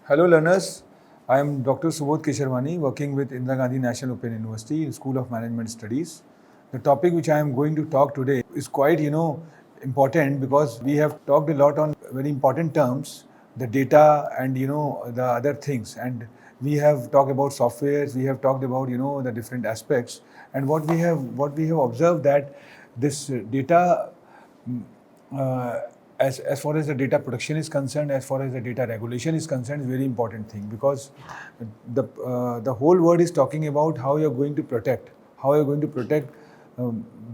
Hello learners, I am Dr. Subodh Kesharwani working with Indira Gandhi National Open University in School of Management Studies. The topic which I am going to talk today is quite important because we have talked a lot on very important terms, the data and the other things, and we have talked about softwares, we have talked about the different aspects, and what we have observed that this data uh, as far as the data protection is concerned, as far as the data regulation is concerned, is very important thing because the whole world is talking about how you're going to protect,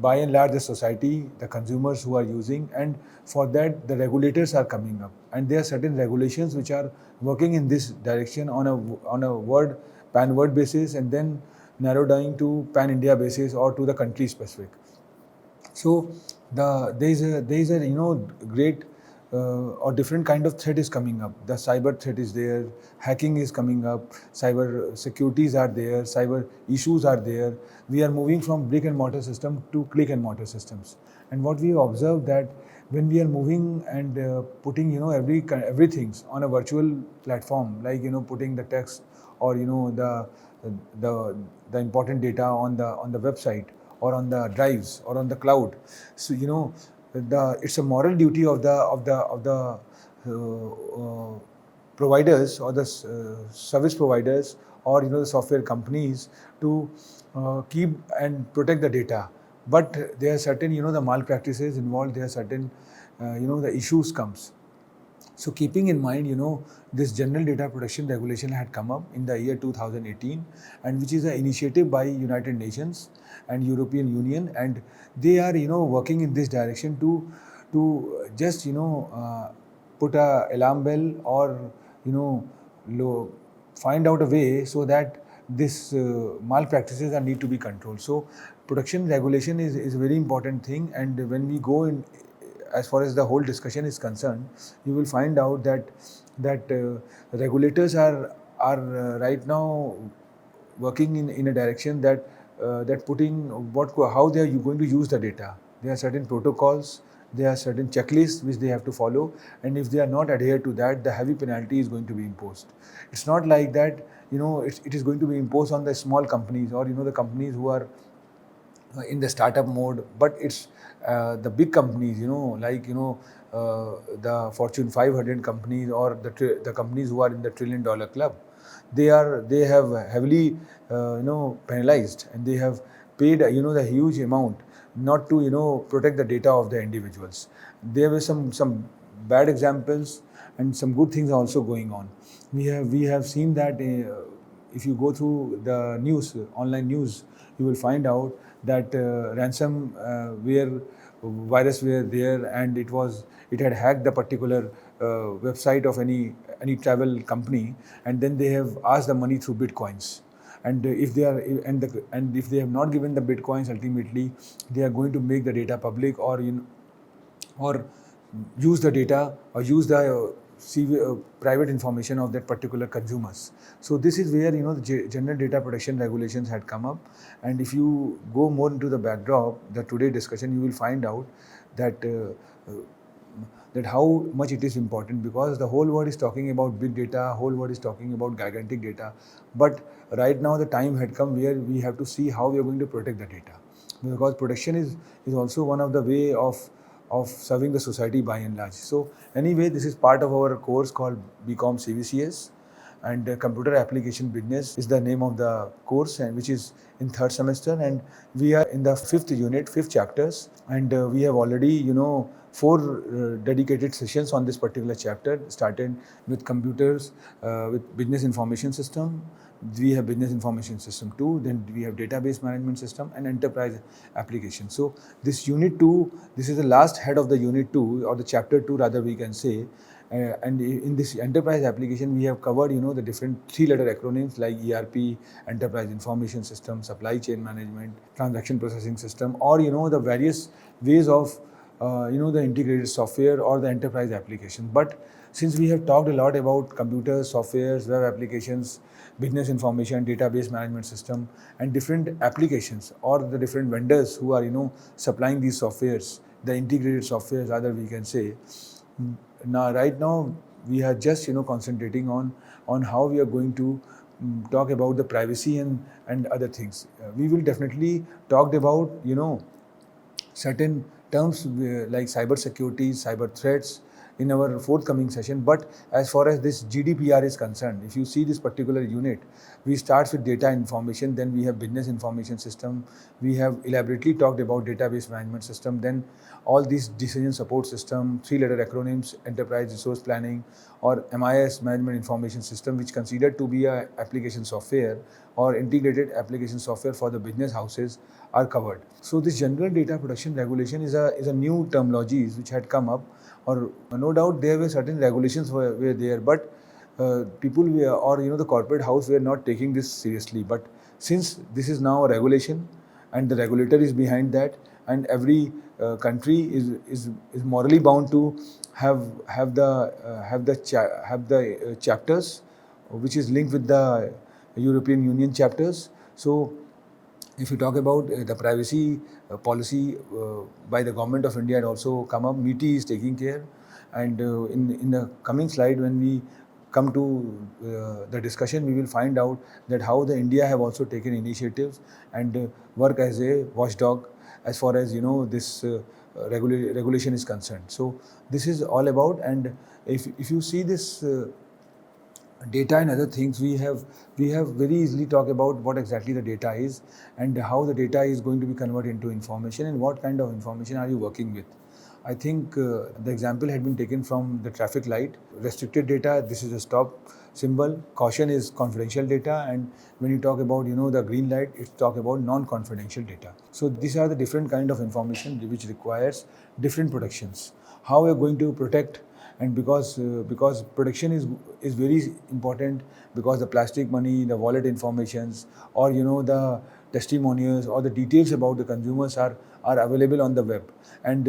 by and large the society, the consumers who are using, and for that the regulators are coming up, and there are certain regulations which are working in this direction on a word pan word basis, and then narrow down to pan India basis or to the country specific. So there is a great or different kind of threat is coming up. The cyber threat is there, hacking is coming up, cyber securities are there, cyber issues are there. We are moving from brick and mortar system to click and mortar systems. And what we have observed that when we are moving and putting everything on a virtual platform, like putting the text or the the important data on the website or on the drives or on the cloud. So it's a moral duty of the providers or the service providers or the software companies to keep and protect the data. But there are certain the malpractices involved. There are certain the issues comes. So keeping in mind, this General Data Protection Regulation had come up in the year 2018, and which is an initiative by United Nations and European Union, and they are working in this direction to just put a alarm bell or find out a way so that this malpractices are need to be controlled. So protection regulation is a very important thing, and when we go in as far as the whole discussion is concerned, you will find out that regulators are right now working in a direction that putting how they are going to use the data. There are certain protocols, there are certain checklists which they have to follow, and if they are not adhere to that, the heavy penalty is going to be imposed. It's not like that it is going to be imposed on the small companies or the companies who are in the startup mode, but it's the big companies, like the Fortune 500 companies or the companies who are in the $1 trillion club. They have heavily penalized, and they have paid the huge amount not to protect the data of the individuals. There were some bad examples, and some good things are also going on. We have seen that if you go through the news, online news, you will find out that ransomware virus were there, and it had hacked the particular website of any travel company, and then they have asked the money through bitcoins. And if they are and if they have not given the bitcoins, ultimately they are going to make the data public, or use the data or use the private information of that particular consumers. So this is where the general data protection regulations had come up, and if you go more into the backdrop, the today discussion, you will find out that that how much it is important, because the whole world is talking about big data, whole world is talking about gigantic data, but right now the time had come where we have to see how we are going to protect the data, because protection is also one of the way of serving the society by and large. So anyway, this is part of our course called BCom CVCS, and Computer Application Business is the name of the course, and which is in third semester, and we are in the fifth unit, fifth chapters, and we have already 4 dedicated sessions on this particular chapter, started with computers, with business information system. We have business information system 2, then we have database management system and enterprise application. So this unit 2, this is the last head of the unit 2, or the chapter 2 rather we can say. And in this enterprise application, we have covered the different 3-letter acronyms like ERP, enterprise information system, supply chain management, transaction processing system, or the various ways of the integrated software or the enterprise application. But since we have talked a lot about computers, softwares, web applications, business information, database management system, and different applications or the different vendors who are supplying these softwares, the integrated softwares rather we can say. Now right now we are just concentrating on how we are going to talk about the privacy and other things. We will definitely talk about certain terms like cyber security, cyber threats in our forthcoming session. But as far as this GDPR is concerned, if you see this particular unit, we start with data information, then we have business information system, we have elaborately talked about database management system, then all these decision support system, 3-letter acronyms, enterprise resource planning, or MIS, management information system, which considered to be a application software or integrated application software for the business houses, are covered. So this general data protection regulation is a new terminology which had come up, or no doubt there were certain regulations were there, but people were, or the corporate house were not taking this seriously. But since this is now a regulation and the regulator is behind that, and every country is morally bound to have the chapters which is linked with the European Union chapters. So if you talk about the privacy policy by the government of India had also come up, MITI is taking care, and in the coming slide when we come to the discussion, we will find out that how the India have also taken initiatives and work as a watchdog as far as this regulation is concerned. So this is all about, and if you see this data and other things, we have very easily talk about what exactly the data is and how the data is going to be converted into information and what kind of information are you working with. I think the example had been taken from the traffic light. Restricted data, this is a stop symbol. Caution is confidential data, and when you talk about the green light, it's talk about non-confidential data. So these are the different kind of information which requires different protections. How we are going to protect, and because protection is very important, because the plastic money, the wallet informations, or the testimonials or the details about the consumers are available on the web, and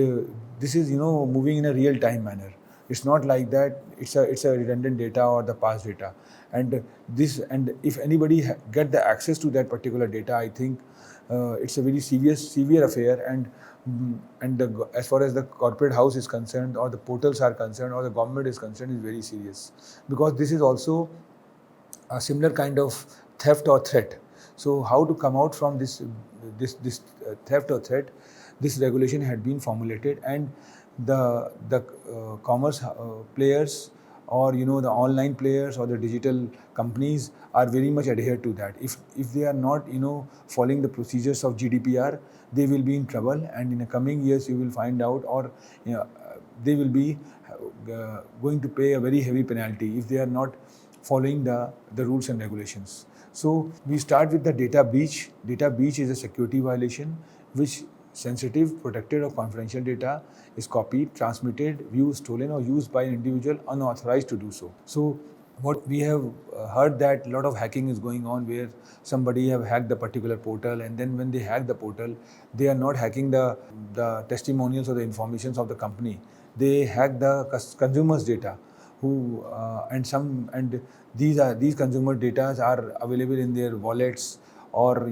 this is moving in a real time manner. It's not like that it's a redundant data or the past data, and if anybody get the access to that particular data, I think it's a very severe affair, and as far as the corporate house is concerned, or the portals are concerned, or the government is concerned, is very serious, because this is also a similar kind of theft or threat. So how to come out from this theft or threat? This regulation had been formulated, and the commerce players, or the online players or the digital companies are very much adhered to that. If they are not following the procedures of GDPR, they will be in trouble, and in the coming years you will find out, or they will be going to pay a very heavy penalty if they are not following the rules and regulations. So we start with the data breach. Data breach is a security violation which sensitive, protected or confidential data is copied, transmitted, viewed, stolen or used by an individual unauthorized to do so. So what we have heard that a lot of hacking is going on, where somebody have hacked the particular portal, and then when they hack the portal, they are not hacking the testimonials or the informations of the company. They hack the consumer's data, and these consumer data are available in their wallets, or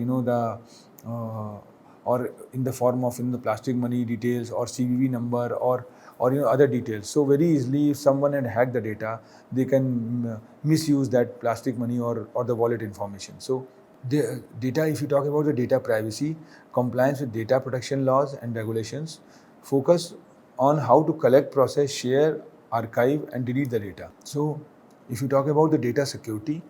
or in the form of the plastic money details or CVV number, or other details. So very easily, if someone had hacked the data, they can misuse that plastic money or the wallet information. So the data, if you talk about the data privacy, compliance with data protection laws and regulations, focus on how to collect, process, share, archive and delete the data. So if you talk about the data security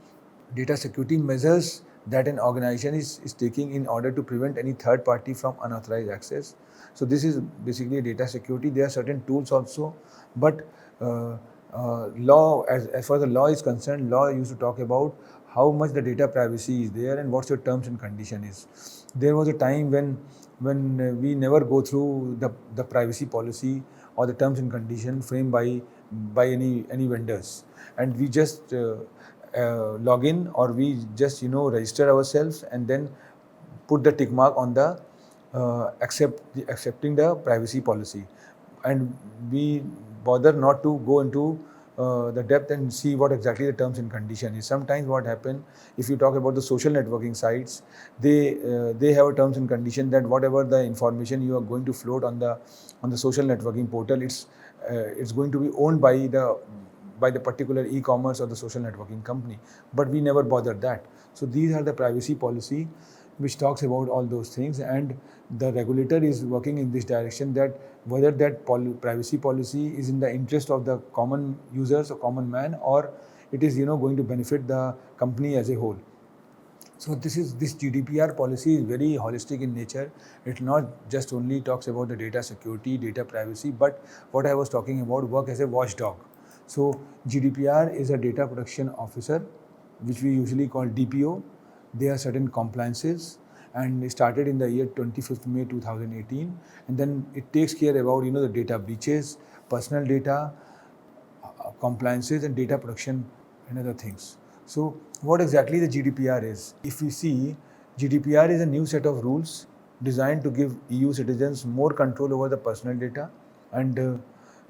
measures that an organization is taking in order to prevent any third party from unauthorized access. So this is basically data security. There are certain tools also, but law, as far as the law is concerned, law used to talk about how much the data privacy is there and what's your terms and condition is. There was a time when we never go through the privacy policy or the terms and condition framed by any vendors, and we just log in, or we just register ourselves and then put the tick mark on the accepting the privacy policy, and we bother not to go into the depth and see what exactly the terms and condition is. Sometimes what happen, if you talk about the social networking sites, they have a terms and condition that whatever the information you are going to float on the social networking portal, it's going to be owned by by the particular e-commerce or the social networking company, but we never bothered that. So these are the privacy policy which talks about all those things, and the regulator is working in this direction, that whether that privacy policy is in the interest of the common users or common man, or it is going to benefit the company as a whole. So this GDPR policy is very holistic in nature. It not just only talks about the data security, data privacy, but what I was talking about, work as a watchdog. So GDPR is a data protection officer, which we usually call DPO. There are certain compliances, and it started in the year 25th May 2018, and then it takes care about the data breaches, personal data, compliances, and data protection and other things. So what exactly the GDPR is? If we see, GDPR is a new set of rules designed to give EU citizens more control over the personal data, and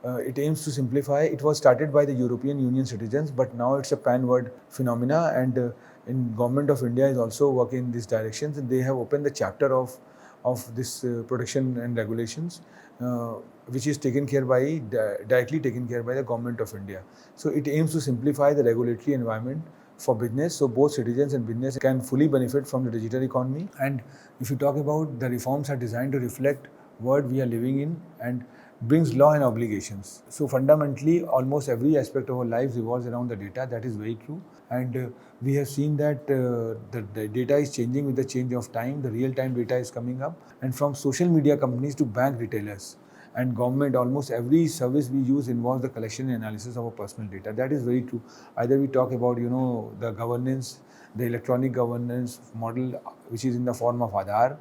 it aims to simplify. It was started by the European Union citizens, but now it's a pan-world phenomena, and in Government of India is also working in this direction. And they have opened the chapter of this protection and regulations, which is directly taken care by the Government of India. So it aims to simplify the regulatory environment for business, so both citizens and business can fully benefit from the digital economy. And if you talk about, the reforms are designed to reflect world we are living in and brings law and obligations. So fundamentally, almost every aspect of our lives revolves around the data. That is very true. And we have seen that the data is changing with the change of time. The real-time data is coming up, and from social media companies to bank retailers and government, almost every service we use involves the collection and analysis of our personal data. That is very true. Either we talk about the governance, the electronic governance model, which is in the form of Aadhaar,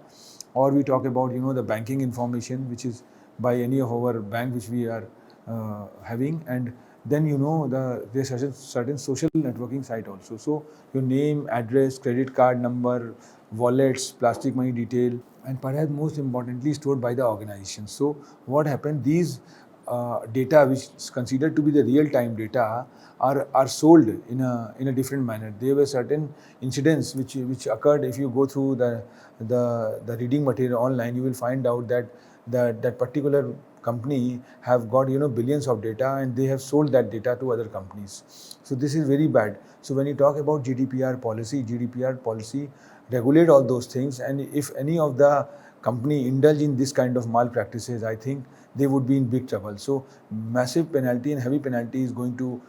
or we talk about the banking information, which is by any of our bank which we are having, and then there's certain social networking site also. So your name, address, credit card number, wallets, plastic money detail, and perhaps most importantly stored by the organization. So what happened? These data, which is considered to be the real-time data, are sold in a different manner. There were certain incidents which occurred. If you go through the reading material online, you will find out that that particular company have got billions of data, and they have sold that data to other companies. So this is very bad. So when you talk about GDPR policy regulate all those things, and if any of the company indulge in this kind of malpractices, I think they would be in big trouble. So massive penalty and heavy penalty is going to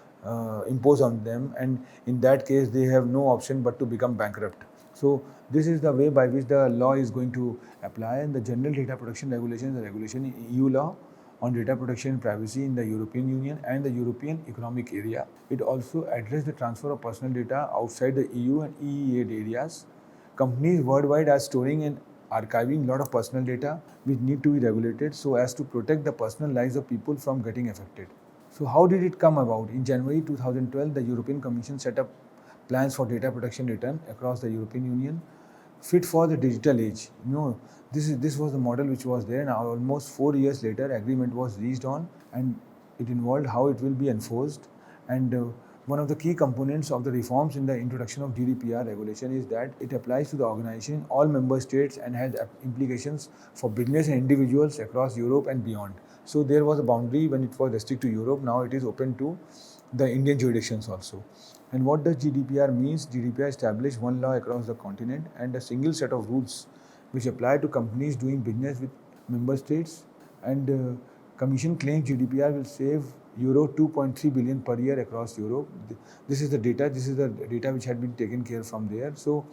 impose on them, and in that case they have no option but to become bankrupt. So this is the way by which the law is going to apply, and the General Data Protection Regulation is a regulation in EU law on data protection and privacy in the European Union and the European Economic Area. It also addresses the transfer of personal data outside the EU and EEA areas. Companies worldwide are storing and archiving a lot of personal data which need to be regulated so as to protect the personal lives of people from getting affected. So how did it come about? In January 2012, the European Commission set up plans for data protection return across the European Union, fit for the digital age. This was the model which was there, and almost 4 years later, agreement was reached on, and it involved how it will be enforced. And one of the key components of the reforms in the introduction of GDPR regulation is that it applies to the organization in all member states and has implications for business and individuals across Europe and beyond. So there was a boundary when it was restricted to Europe. Now it is open to the Indian jurisdictions also. And what does GDPR means? GDPR established one law across the continent and a single set of rules which apply to companies doing business with member states. And Commission claims GDPR will save euro 2.3 billion per year across Europe. This is the data which had been taken care from there. So,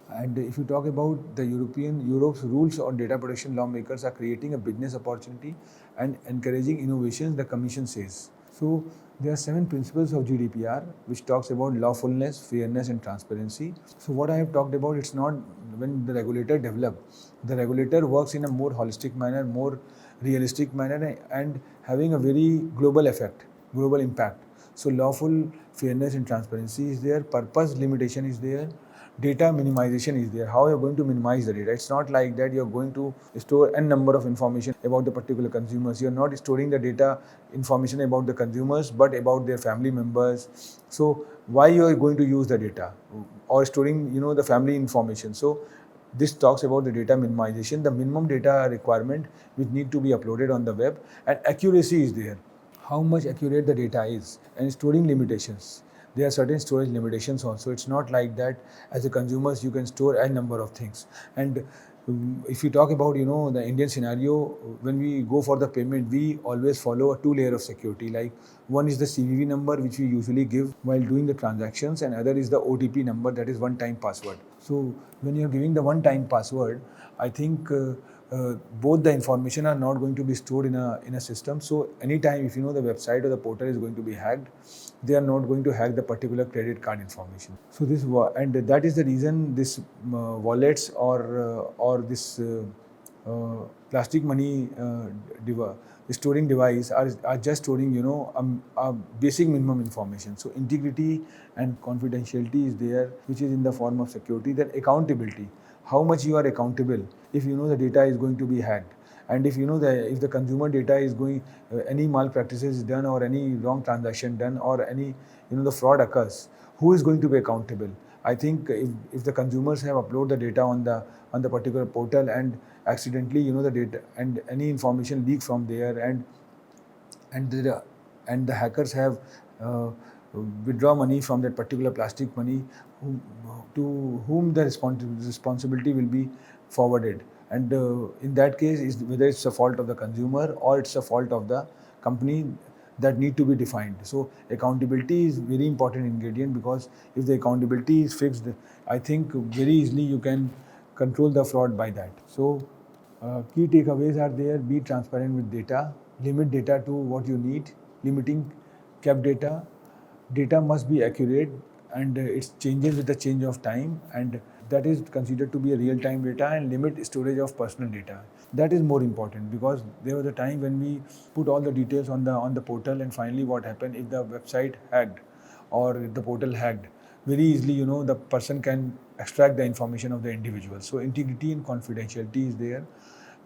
and if you talk about the Europe's rules on data protection, lawmakers are creating a business opportunity and encouraging innovations, the Commission says. So there are 7 principles of GDPR which talks about lawfulness, fairness and transparency. So what I have talked about, it's not when the regulator develops. The regulator works in a more holistic manner, more realistic manner, and having a very global impact. So lawful, fairness and transparency is there, purpose limitation is there, data minimization is there. How you are going to minimize the data? It's not like that you are going to store n number of information about the particular consumers. You are not storing the data information about the consumers, but about their family members. So why you are going to use the data or storing the family information? So this talks about the data minimization, the minimum data requirement which need to be uploaded on the web, and accuracy is there. how much accurate the data is, and storing limitations. There are certain storage limitations also. It's not like that as a consumers you can store a number of things. And if you talk about the Indian scenario, when we go for the payment, we always follow a two layer of security. Like one is the CVV number which we usually give while doing the transactions, and other is the OTP number, that is one time password. So when you are giving the one time password, I think both the information are not going to be stored in a system. So anytime if the website or the portal is going to be hacked, they are not going to hack the particular credit card information. So and that is the reason this wallets or this plastic money storing device are just storing a basic minimum information. So integrity and confidentiality is there, which is in the form of security. Then accountability, how much you are accountable if the data is going to be hacked, and if if the consumer data is going any malpractices is done, or any wrong transaction done, or any the fraud occurs, who is going to be accountable? I think if the consumers have uploaded the data on the particular portal, and accidentally the data and any information leak from there, and the hackers have withdraw money from that particular plastic money, to whom the responsibility will be forwarded. And in that case, whether it's the fault of the consumer or it's the fault of the company, that need to be defined. So accountability is very important ingredient, because if the accountability is fixed, I think very easily you can control the fraud by that. So key takeaways are there: be transparent with data, limit data to what you need, limiting kept data. Data must be accurate, and it changes with the change of time, and that is considered to be a real-time data, and limit storage of personal data. That is more important, because there was a time when we put all the details on the portal, and finally what happened, if the website hacked or the portal hacked, very easily the person can extract the information of the individual. So integrity and confidentiality is there.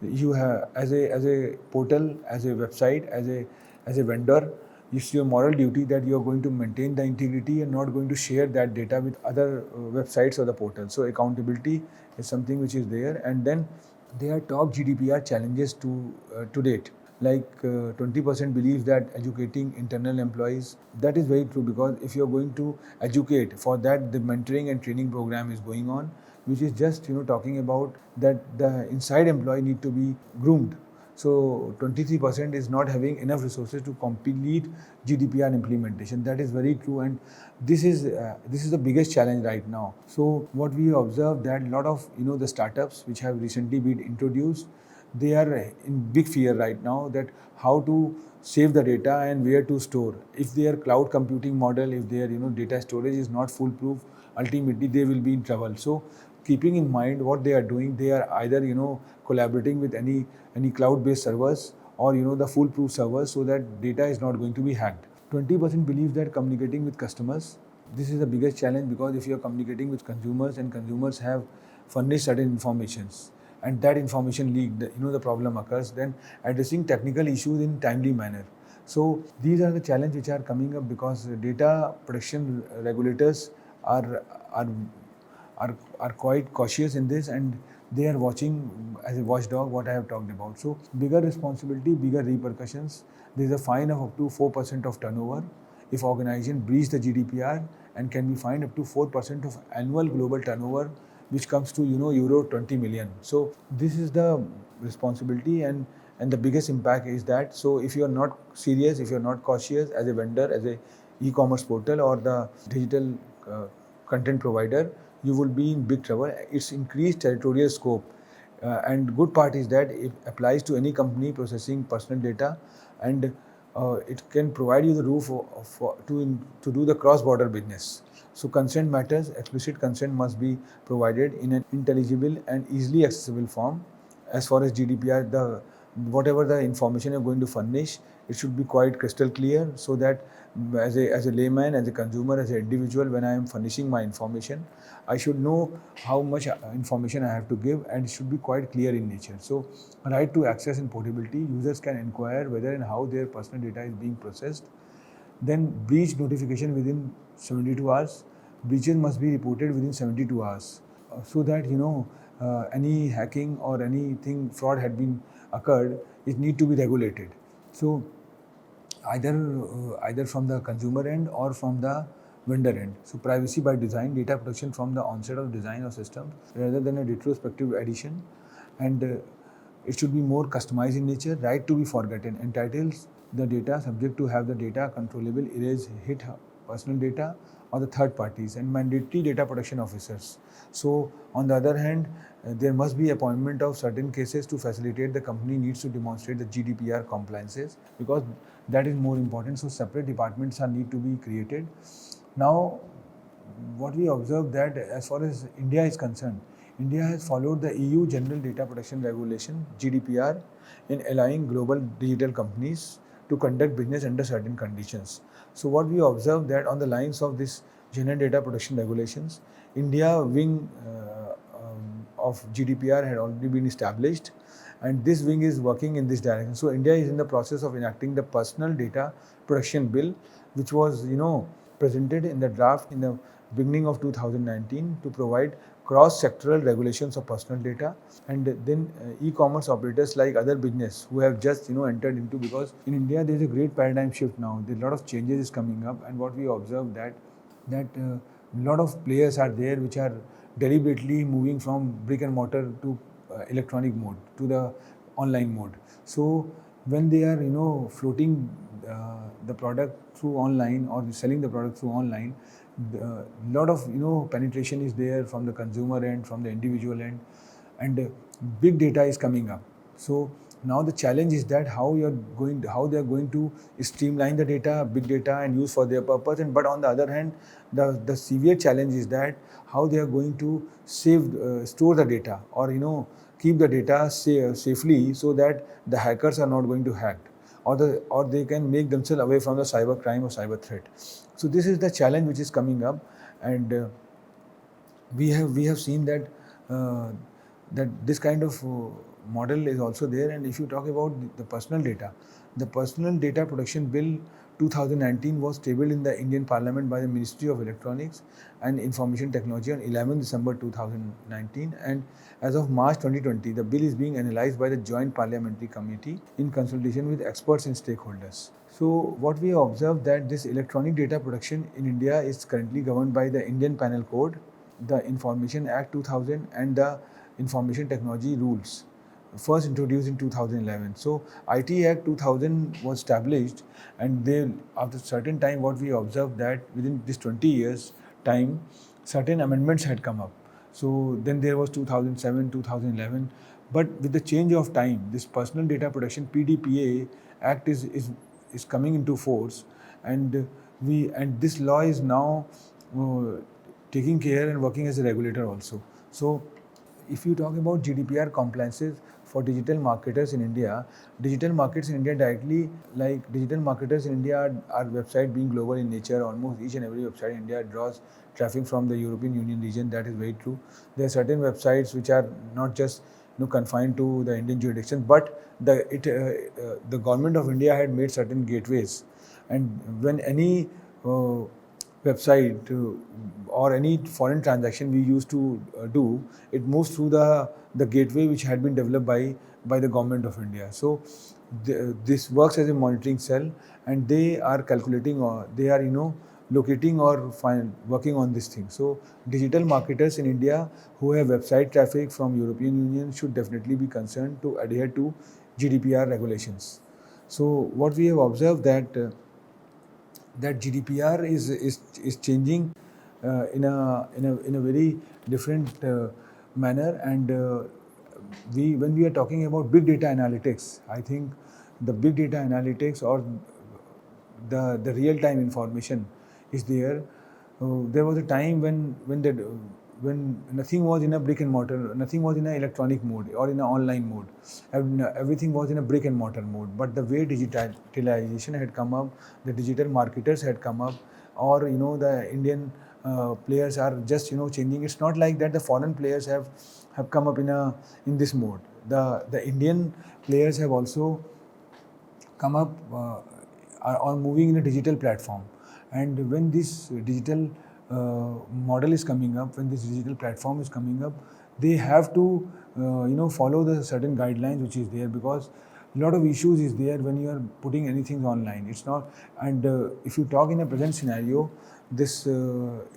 You have, as a portal, as a website, as a vendor, it's your moral duty that you are going to maintain the integrity and not going to share that data with other websites or the portal. So accountability is something which is there. And then there are top GDPR challenges to date. Like 20% believes that educating internal employees. That is very true, because if you are going to educate, for that the mentoring and training program is going on, which is just talking about that the inside employee need to be groomed. So 23% is not having enough resources to complete GDPR implementation. That is very true, and this is the biggest challenge right now. So what we observe, that a lot of the startups which have recently been introduced, they are in big fear right now, that how to save the data and where to store. If their cloud computing model, if their data storage is not foolproof, ultimately they will be in trouble. So keeping in mind what they are doing, they are either collaborating with any cloud-based servers, or the foolproof servers, so that data is not going to be hacked. 20% believe that communicating with customers. This is the biggest challenge, because if you are communicating with consumers and consumers have furnished certain informations, and that information leaked, the problem occurs, then addressing technical issues in timely manner. So these are the challenges which are coming up, because data protection regulators are quite cautious in this, and they are watching as a watchdog what I have talked about. So bigger responsibility, bigger repercussions. There is a fine of up to 4% of turnover if organization breach the GDPR, and can be fined up to 4% of annual global turnover, which comes to euro 20 million. So this is the responsibility, and the biggest impact is that. So if you are not serious, if you are not cautious as a vendor, as a e-commerce portal, or the digital content provider, you will be in big trouble. It's increased territorial scope, and good part is that it applies to any company processing personal data, and it can provide you the roof to do the cross-border business. So consent matters. Explicit consent must be provided in an intelligible and easily accessible form. As far as GDPR, whatever the information you're going to furnish, it should be quite crystal clear, so that as a layman, as a consumer, as an individual, when I am furnishing my information, I should know how much information I have to give, and it should be quite clear in nature. So right to access and portability, users can inquire whether and how their personal data is being processed. Then breach notification within 72 hours. Breaches must be reported within 72 hours, so that any hacking or anything fraud had been occurred, it need to be regulated. So either from the consumer end or from the vendor end. So privacy by design, data protection from the onset of design of systems rather than a retrospective addition, and it should be more customized in nature. Right to be forgotten entitles the data subject to have the data controllable, erase, hit personal data or the third parties, and mandatory data protection officers. So on the other hand, there must be appointment of certain cases to facilitate the company needs to demonstrate the GDPR compliances, because that is more important. So separate departments are need to be created. Now, what we observe that as far as India is concerned, India has followed the EU General Data Protection Regulation (GDPR) in allowing global digital companies to conduct business under certain conditions. So what we observe that on the lines of this General Data Protection Regulations, India wing of GDPR had already been established, and this wing is working in this direction. So India is in the process of enacting the Personal Data Protection Bill, which was presented in the draft in the beginning of 2019 to provide cross-sectoral regulations of personal data, and then e-commerce operators like other business who have just entered into, because in India there is a great paradigm shift now. There are a lot of changes is coming up, and what we observe that a lot of players are there which are deliberately moving from brick and mortar to electronic mode, to the online mode. So when they are floating the product through online or selling the product through online, a lot of penetration is there from the consumer end, from the individual end, and big data is coming up. So now the challenge is that how they are going to streamline the data, big data, and use for their purpose. And but on the other hand, the severe challenge is that how they are going to store the data, or keep the data safely, so that the hackers are not going to hack, or they can make themselves away from the cyber crime or cyber threat. So this is the challenge which is coming up, and we have seen that this kind of model is also there. And if you talk about the Personal Data Protection Bill 2019 was tabled in the Indian Parliament by the Ministry of Electronics and Information Technology on 11 December 2019, and as of March 2020, the bill is being analyzed by the Joint Parliamentary Committee in consultation with experts and stakeholders. So what we observed that this electronic data protection in India is currently governed by the Indian Penal Code, the Information Act 2000, and the Information Technology Rules, first introduced in 2011. So IT Act 2000 was established, and they, after a certain time, what we observed that within this 20 years time, certain amendments had come up. So then there was 2007, 2011, but with the change of time, this Personal Data Protection (PDPA) Act is coming into force, and this law is now taking care and working as a regulator also. So if you talk about GDPR compliances for digital marketers in India, digital markets in India directly, like digital marketers in India are website being global in nature. Almost each and every website in India draws traffic from the European Union region. That is very true. There are certain websites which are not just confined to the Indian jurisdiction, but the government of India had made certain gateways, and when any website or any foreign transaction we used to do, it moves through the gateway which had been developed by the government of India. So this works as a monitoring cell, and they are calculating, or they are locating or working on this thing. So digital marketers in India who have website traffic from European Union should definitely be concerned to adhere to GDPR regulations. So what we have observed that GDPR is changing in a very different manner, and when we are talking about big data analytics, I think the big data analytics or the real time information is there. There was a time when nothing was in a brick and mortar, nothing was in an electronic mode or in an online mode. Everything was in a brick and mortar mode. But the way digitalization had come up, the digital marketers had come up, or the Indian players are just changing. It's not like that the foreign players have come up in this mode. The Indian players have also come up are moving in a digital platform. And when this digital model is coming up, when this digital platform is coming up, they have to follow the certain guidelines which is there, because lot of issues is there when you are putting anything online. It's not, and if you talk in a present scenario, this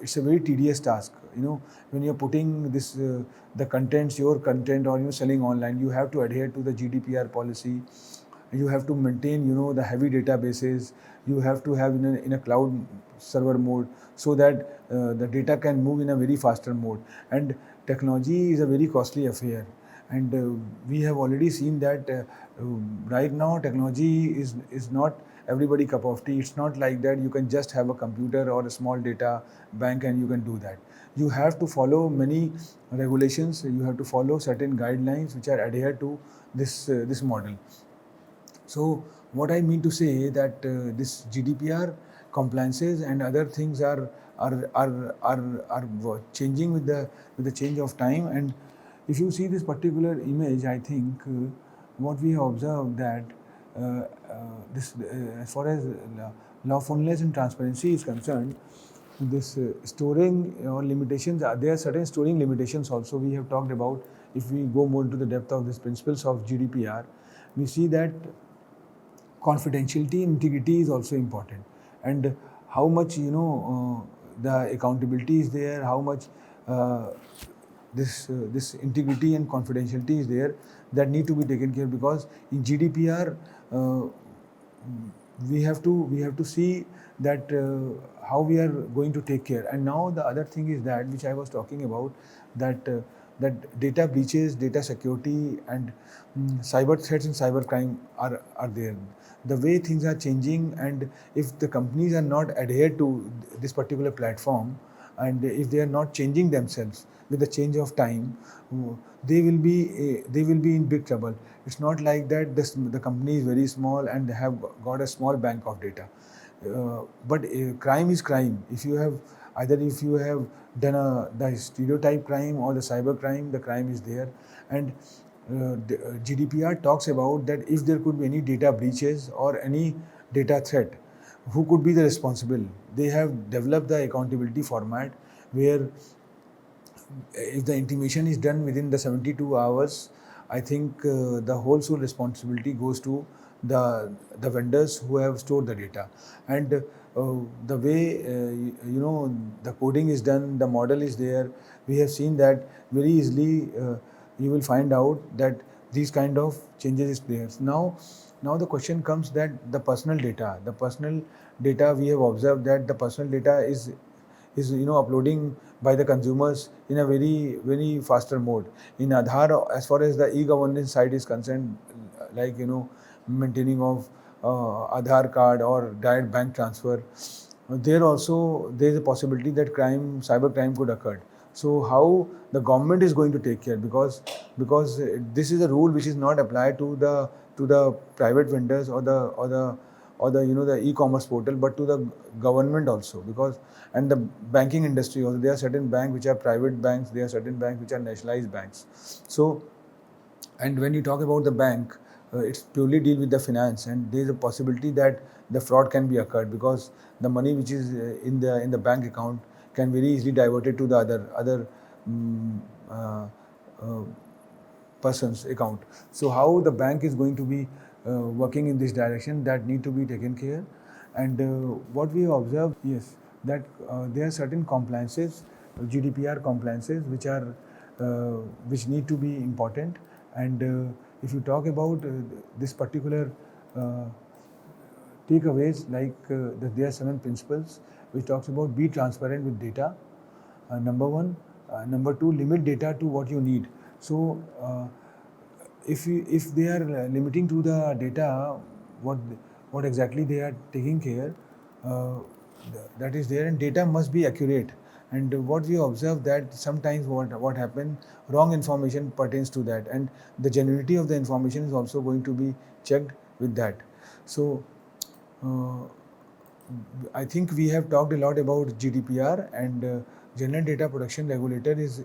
it's a very tedious task. When you're putting this the contents, your content, or selling online, you have to adhere to the GDPR policy. You have to maintain the heavy databases. You have to have in a cloud server mode, so that the data can move in a very faster mode. And technology is a very costly affair, and we have already seen that right now technology is not everybody cup of tea. It's not like that you can just have a computer or a small data bank and you can do that. You have to follow many regulations. You have to follow certain guidelines which are adhered to this model. So what I mean to say that this GDPR compliances and other things are changing with the change of time. And if you see this particular image, I think what we have observed that this as far as lawfulness and transparency is concerned, this storing or limitations, there are certain storing limitations also we have talked about. If we go more into the depth of these principles of GDPR, we see that confidentiality and integrity is also important, and how much the accountability is there, how much this integrity and confidentiality is there, that need to be taken care, because in GDPR we have to see that how we are going to take care. And now the other thing is that, which I was talking about, that that data breaches, data security, and cyber threats and cyber crime are there. The way things are changing, and if the companies are not adhered to this particular platform, and if they are not changing themselves with the change of time, they will be in big trouble. It's not like that the company is very small and they have got a small bank of data. But crime is crime. If you have done the stereotype crime or the cyber crime, the crime is there. And GDPR talks about that if there could be any data breaches or any data threat, who could be the responsible. They have developed the accountability format, where if the intimation is done within the 72 hours, I think the whole sole responsibility goes to the vendors who have stored the data. And the way the coding is done, the model is there. We have seen that very easily. You will find out that these kind of changes is there. Now the question comes that the personal data, we have observed that the personal data is uploading by the consumers in a very faster mode. In Aadhaar, as far as the e-governance side is concerned, like maintaining of Aadhaar card or direct bank transfer, there also there is a possibility that cyber crime could occur. So how the government is going to take care, because this is a rule which is not applied to the private vendors or the e-commerce portal, but to the government also, because and the banking industry also. There are certain banks which are private banks, there are certain banks which are nationalized banks. So, and when you talk about the bank, it's purely deal with the finance, and there is a possibility that the fraud can be occurred, because the money which is in the bank account can very easily diverted to the other uh, person's account. So how the bank is going to be working in this direction, that need to be taken care. And what we have observed, yes, that there are certain compliances, GDPR compliances, which need to be important. And if you talk about this particular takeaways, like there are 7 principles which talks about be transparent with data. Number 1. Number 2, limit data to what you need. So if they are limiting to the data, what exactly they are taking care, that is there, and data must be accurate. And what we observe that sometimes what happen, wrong information pertains to that, and the genuinity of the information is also going to be checked with that. So I think we have talked a lot about GDPR, and General Data Protection Regulator is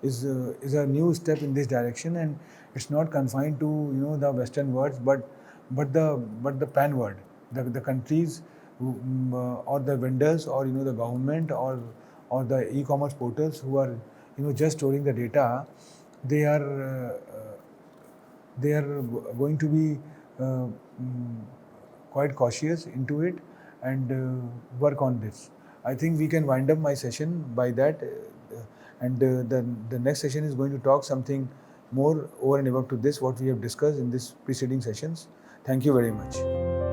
a new step in this direction, and it's not confined to the Western worlds, but the pan world, the countries or the vendors, or the government, or the e-commerce portals who are just storing the data. they are going to be quite cautious into it and work on this. I think we can wind up my session by that, and the next session is going to talk something more over and above to this what we have discussed in this preceding sessions. Thank you very much.